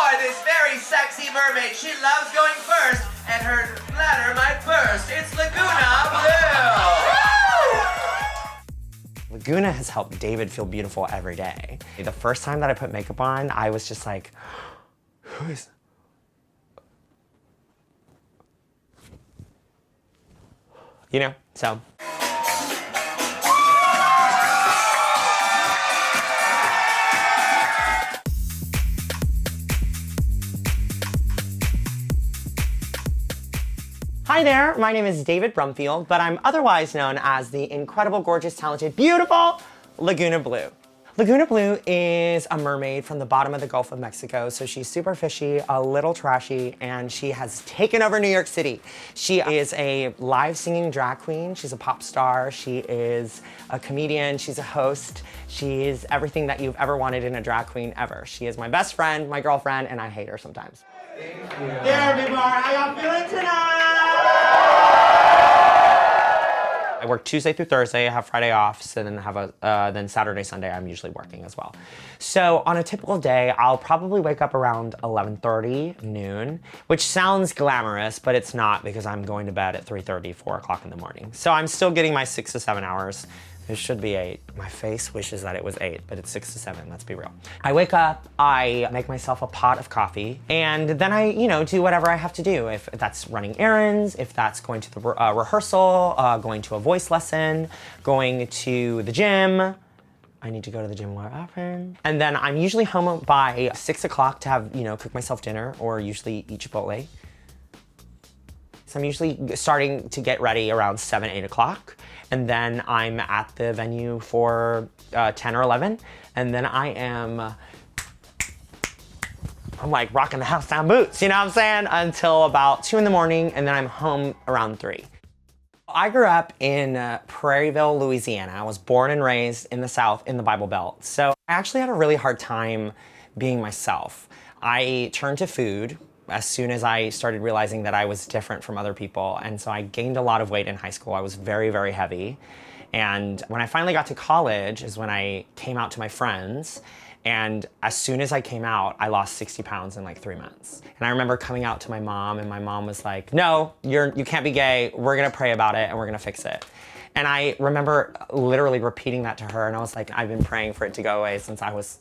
for this very sexy mermaid. She loves going first, and her bladder might burst. It's Lagoona Bloo! Laguna has helped David feel beautiful every day. The first time that I put makeup on, I was just like, who is... You know, so. Hi there, my name is David Brumfield, but I'm otherwise known as the incredible, gorgeous, talented, beautiful Lagoona Bloo. Lagoona Bloo is a mermaid from the bottom of the Gulf of Mexico, so she's super fishy, a little trashy, and she has taken over New York City. She is a live singing drag queen, she's a pop star, she is a comedian, she's a host, she is everything that you've ever wanted in a drag queen ever. She is my best friend, my girlfriend, and I hate her sometimes. Thank you. There, big bar, how y'all feeling tonight? I work Tuesday through Thursday, I have Friday off, so then then Saturday, Sunday, I'm usually working as well. So on a typical day, I'll probably wake up around 11:30, noon, which sounds glamorous, but it's not because I'm going to bed at 3:30, 4 o'clock in the morning. So I'm still getting my 6 to 7 hours. It should be 8. My face wishes that it was 8, but it's 6 to 7, let's be real. I wake up, I make myself a pot of coffee, and then I, do whatever I have to do. If that's running errands, if that's going to the rehearsal, going to a voice lesson, going to the gym. I need to go to the gym more often. And then I'm usually home by 6 o'clock to have, cook myself dinner or usually eat Chipotle. So I'm usually starting to get ready around 7, 8 o'clock. And then I'm at the venue for 10 or 11. And then I'm like rocking the house down boots, you know what I'm saying? Until about 2 in the morning, and then I'm home around 3. I grew up in Prairieville, Louisiana. I was born and raised in the South in the Bible Belt. So I actually had a really hard time being myself. I turned to food as soon as I started realizing that I was different from other people. And so I gained a lot of weight in high school. I was very, very heavy. And when I finally got to college is when I came out to my friends. And as soon as I came out, I lost 60 pounds in like 3 months. And I remember coming out to my mom, and my mom was like, no, you can't be gay. We're gonna pray about it and we're gonna fix it. And I remember literally repeating that to her, and I was like, I've been praying for it to go away since I was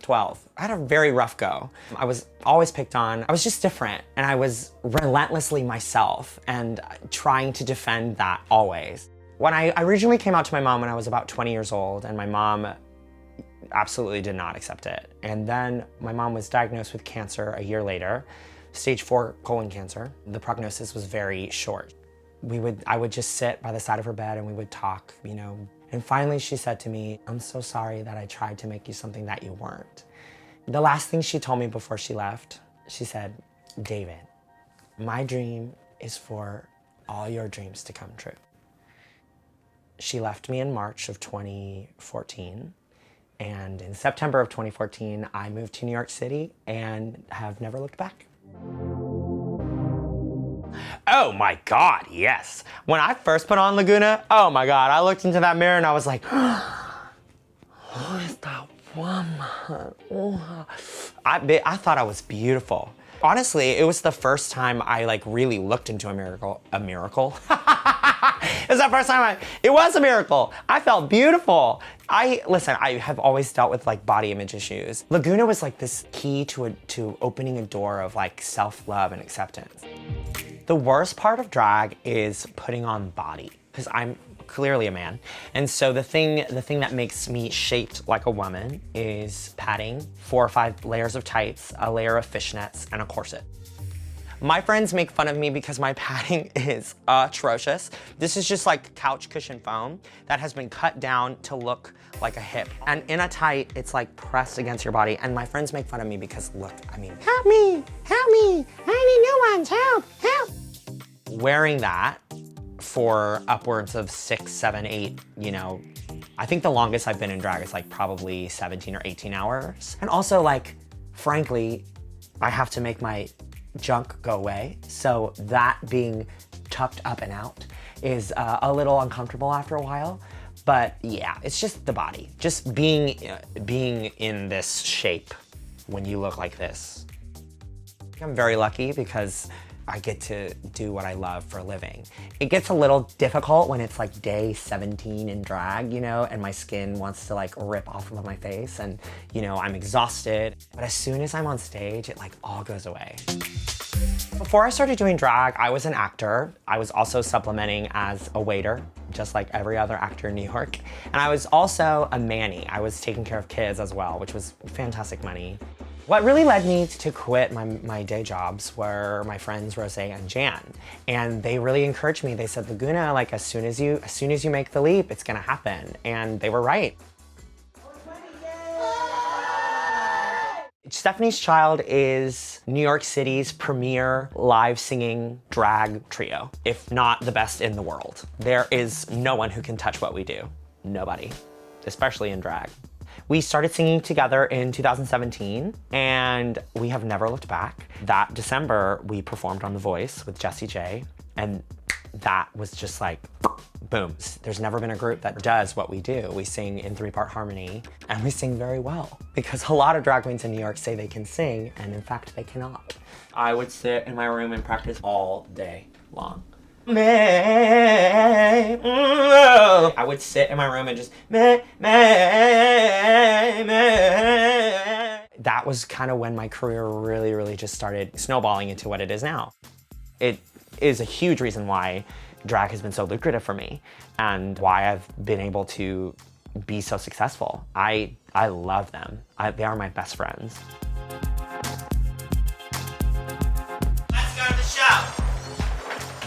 12. I had a very rough go. I was always picked on. I was just different, and I was relentlessly myself and trying to defend that always. When I originally came out to my mom when I was about 20 years old, and my mom absolutely did not accept it. And then my mom was diagnosed with cancer a year later, stage 4 colon cancer. The prognosis was very short. I would just sit by the side of her bed and we would talk, And finally she said to me, I'm so sorry that I tried to make you something that you weren't. The last thing she told me before she left, she said, David, my dream is for all your dreams to come true. She left me in March of 2014. And in September of 2014, I moved to New York City and have never looked back. Oh my God, yes. When I first put on Laguna, oh my God, I looked into that mirror and I was like, who is that woman? I thought I was beautiful. Honestly, it was the first time I really looked into a miracle. It was the first time it was a miracle. I felt beautiful. Listen, I have always dealt with body image issues. Laguna was this key to opening a door of self-love and acceptance. The worst part of drag is putting on body, because I'm clearly a man. And so the thing that makes me shaped like a woman is padding, 4 or 5 layers of tights, a layer of fishnets, and a corset. My friends make fun of me because my padding is atrocious. This is just couch cushion foam that has been cut down to look like a hip. And in a tight, it's pressed against your body. And my friends make fun of me because look, help me, I need new ones, help. Wearing that for upwards of 6, 7, 8, I think the longest I've been in drag is probably 17 or 18 hours. And also frankly, I have to make my junk go away. So that being tucked up and out is a little uncomfortable after a while. But yeah, it's just the body. Just being in this shape when you look like this I'm very lucky because I get to do what I love for a living. It gets a little difficult when it's like day 17 in drag, you know, and my skin wants to like rip off of my face and, you know, I'm exhausted. But as soon as I'm on stage, it like all goes away. Before I started doing drag, I was an actor. I was also supplementing as a waiter, just like every other actor in New York. And I was also a nanny. I was taking care of kids as well, which was fantastic money. What really led me to quit my day jobs were my friends Rose and Jan. And they really encouraged me. They said, Laguna, like as soon as you make the leap, it's gonna happen. And they were right. Stephanie's Child is New York City's premier live singing drag trio, if not the best in the world. There is no one who can touch what we do. Nobody, especially in drag. We started singing together in 2017, and we have never looked back. That December, we performed on The Voice with Jessie J, and that was just like, boom. There's never been a group that does what we do. We sing in 3-part harmony, and we sing very well, because a lot of drag queens in New York say they can sing, and in fact, they cannot. I would sit in my room and practice all day long. I would sit in my room and just That was kind of when my career really just started snowballing into what it is now. It is a huge reason why drag has been so lucrative for me and why I've been able to be so successful. I love them. They are my best friends. Let's go to the show.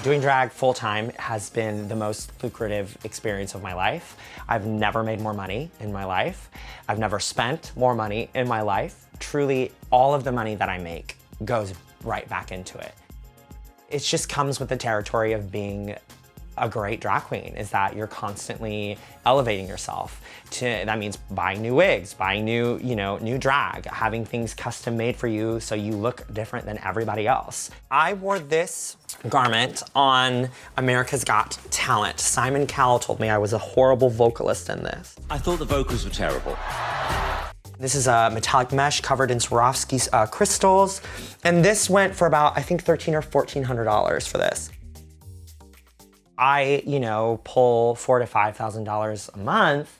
Doing drag full-time has been the most lucrative experience of my life. I've never made more money in my life. I've never spent more money in my life. Truly, all of the money that I make goes right back into it. It just comes with the territory of being a great drag queen, is that you're constantly elevating yourself. That means buying new wigs, buying new drag, having things custom made for you so you look different than everybody else. I wore this garment on America's Got Talent. Simon Cowell told me I was a horrible vocalist in this. I thought the vocals were terrible. This is a metallic mesh covered in Swarovski crystals. And this went for about, I think, $1,300 or $1,400 for this. I, pull $4,000 to $5,000 a month,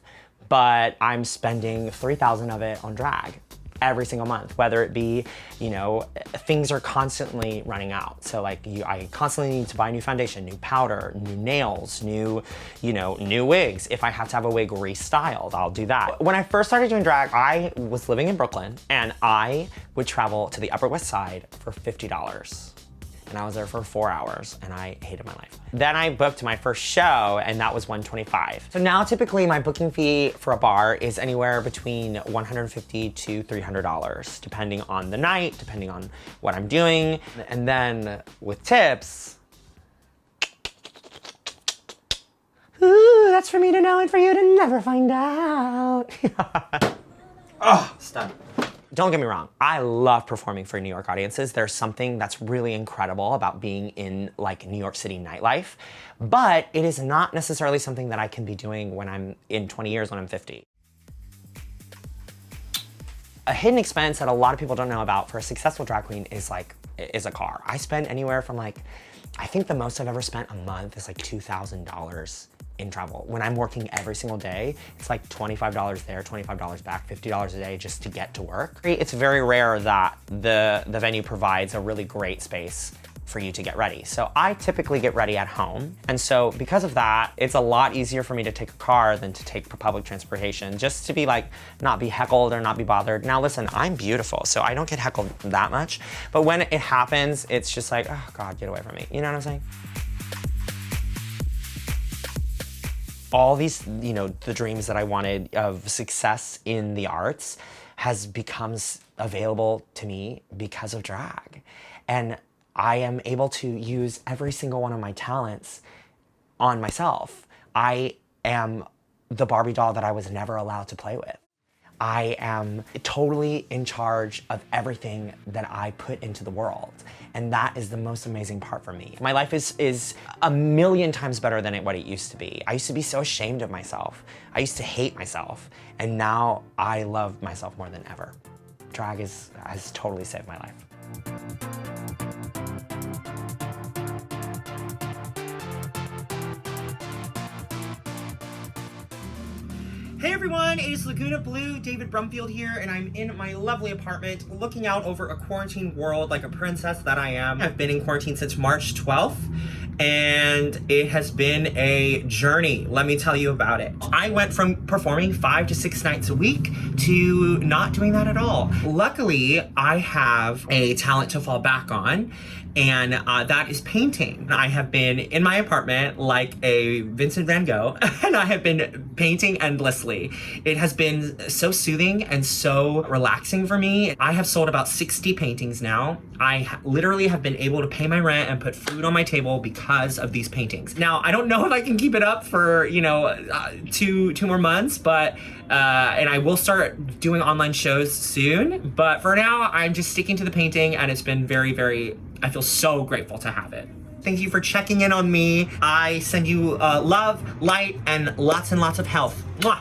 but I'm spending $3,000 of it on drag every single month, whether it be, things are constantly running out. So like I constantly need to buy new foundation, new powder, new nails, new wigs. If I have to have a wig restyled, I'll do that. When I first started doing drag, I was living in Brooklyn and I would travel to the Upper West Side for $50. And I was there for 4 hours and I hated my life. Then I booked my first show and that was $125. So now typically my booking fee for a bar is anywhere between $150 to $300, depending on the night, depending on what I'm doing. And then with tips, ooh, that's for me to know and for you to never find out. Oh, stunned. Don't get me wrong, I love performing for New York audiences. There's something that's really incredible about being in like New York City nightlife, but it is not necessarily something that I can be doing when I'm in 20 years, when I'm 50. A hidden expense that a lot of people don't know about for a successful drag queen is a car. I spend anywhere from I think the most I've ever spent a month is like $2,000 in travel. When I'm working every single day, it's like $25 there, $25 back, $50 a day just to get to work. It's very rare that the venue provides a really great space for you to get ready. So I typically get ready at home. And so because of that, it's a lot easier for me to take a car than to take public transportation, just to be not be heckled or not be bothered. Now listen, I'm beautiful, so I don't get heckled that much. But when it happens, it's just like, oh God, get away from me. You know what I'm saying? All these, the dreams that I wanted of success in the arts has become available to me because of drag. And I am able to use every single one of my talents on myself. I am the Barbie doll that I was never allowed to play with. I am totally in charge of everything that I put into the world. And that is the most amazing part for me. My life is a million times better than what it used to be. I used to be so ashamed of myself. I used to hate myself. And now I love myself more than ever. Drag has totally saved my life. Hey everyone, it is Lagoona Bloo, David Brumfield here, and I'm in my lovely apartment looking out over a quarantine world like a princess that I am. I've been in quarantine since March 12th, and it has been a journey. Let me tell you about it. I went from performing 5 to 6 nights a week to not doing that at all. Luckily, I have a talent to fall back on, and that is painting. I have been in my apartment like a Vincent van Gogh, and I have been painting endlessly. It has been so soothing and so relaxing for me. I have sold about 60 paintings now. I literally have been able to pay my rent and put food on my table because of these paintings. Now, I don't know if I can keep it up for, two more months, but and I will start doing online shows soon. But for now, I'm just sticking to the painting, and it's been very, I feel so grateful to have it. Thank you for checking in on me. I send you love, light, and lots of health. Mwah!